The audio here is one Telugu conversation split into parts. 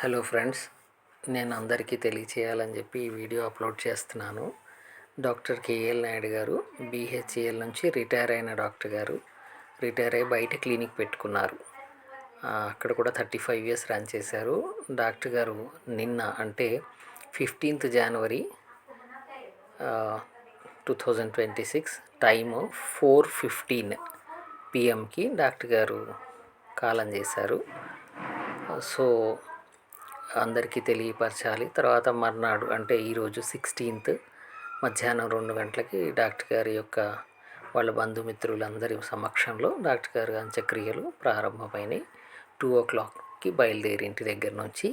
హలో ఫ్రెండ్స్, నేను అందరికీ తెలియచేయాలని చెప్పి ఈ వీడియో అప్లోడ్ చేస్తున్నాను. డాక్టర్ కేఎల్ నాయుడు గారు బీహెచ్ఈఎల్ నుంచి రిటైర్ అయిన డాక్టర్ గారు. రిటైర్ అయ్యి బయట క్లినిక్ పెట్టుకున్నారు. అక్కడ కూడా 35 ఇయర్స్ రన్ చేశారు. డాక్టర్ గారు నిన్న అంటే 15th జనవరి 2026 టైము 4:15 పిఎంకి డాక్టర్ గారు కాలం చేశారు. సో అందరికీ తెలియపరచాలి. తర్వాత మర్నాడు అంటే ఈరోజు 16th మధ్యాహ్నం 2 గంటలకి డాక్టర్ గారి యొక్క వాళ్ళ బంధుమిత్రులందరి సమక్షంలో డాక్టర్ గారి అంత్యక్రియలు ప్రారంభమైనాయి. 2 o'clockకి బయలుదేరి ఇంటి దగ్గర నుంచి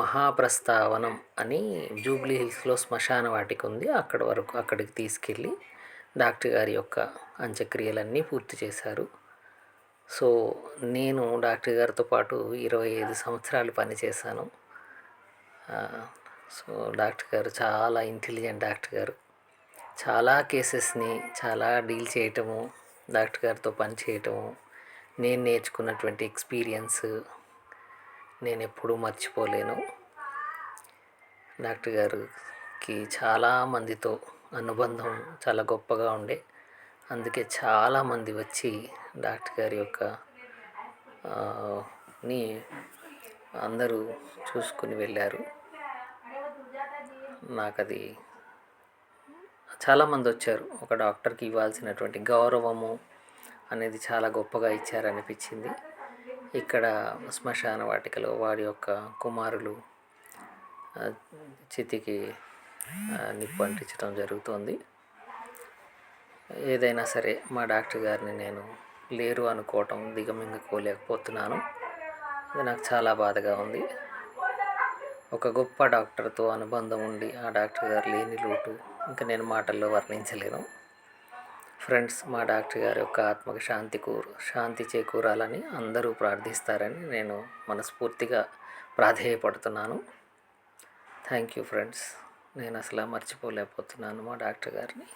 మహాప్రస్థావనం అని జూబ్లీ హిల్స్లో శ్మశాన వాటిక ఉంది, అక్కడికి తీసుకెళ్ళి డాక్టర్ గారి యొక్క అంత్యక్రియలన్నీ పూర్తి చేశారు. సో నేను డాక్టర్ గారితో పాటు 25 సంవత్సరాలు పనిచేశాను. సో డాక్టర్ గారు చాలా ఇంటెలిజెంట్ డాక్టర్ గారు. చాలా కేసెస్ని చాలా డీల్ చేయటము, డాక్టర్ గారితో పని చేయటము, నేను నేర్చుకున్నటువంటి ఎక్స్పీరియన్స్ నేను ఎప్పుడూ మర్చిపోలేను. డాక్టర్ గారికి చాలామందితో అనుబంధం చాలా గొప్పగా ఉండే, అందుకే చాలామంది వచ్చి డాక్టర్ గారి యొక్క ని అందరూ చూసుకుని వెళ్ళారు. నాకు అది చాలామంది వచ్చారు. ఒక డాక్టర్కి ఇవ్వాల్సినటువంటి గౌరవము అనేది చాలా గొప్పగా ఇచ్చారనిపించింది. ఇక్కడ శ్మశాన వాటికలో వాడి యొక్క కుమారులు చితికి నిప్పు అంటించడం జరుగుతోంది. ఏదైనా సరే మా డాక్టర్ గారిని నేను లేరు అనుకోవటం దిగమింగుకోలేకపోతున్నాను. అది నాకు చాలా బాధగా ఉంది. ఒక గొప్ప డాక్టర్తో అనుబంధం ఉండి ఆ డాక్టర్ గారు లేని లోటు ఇంకా నేను మాటల్లో వర్ణించలేను. ఫ్రెండ్స్, మా డాక్టర్ గారి యొక్క ఆత్మకు శాంతి చేకూరాలని అందరూ ప్రార్థిస్తారని నేను మనస్ఫూర్తిగా ప్రాధేయపడుతున్నాను. Thank you friends. నేను అసలు మర్చిపోలేకపోతున్నాను మా డాక్టర్ గారిని.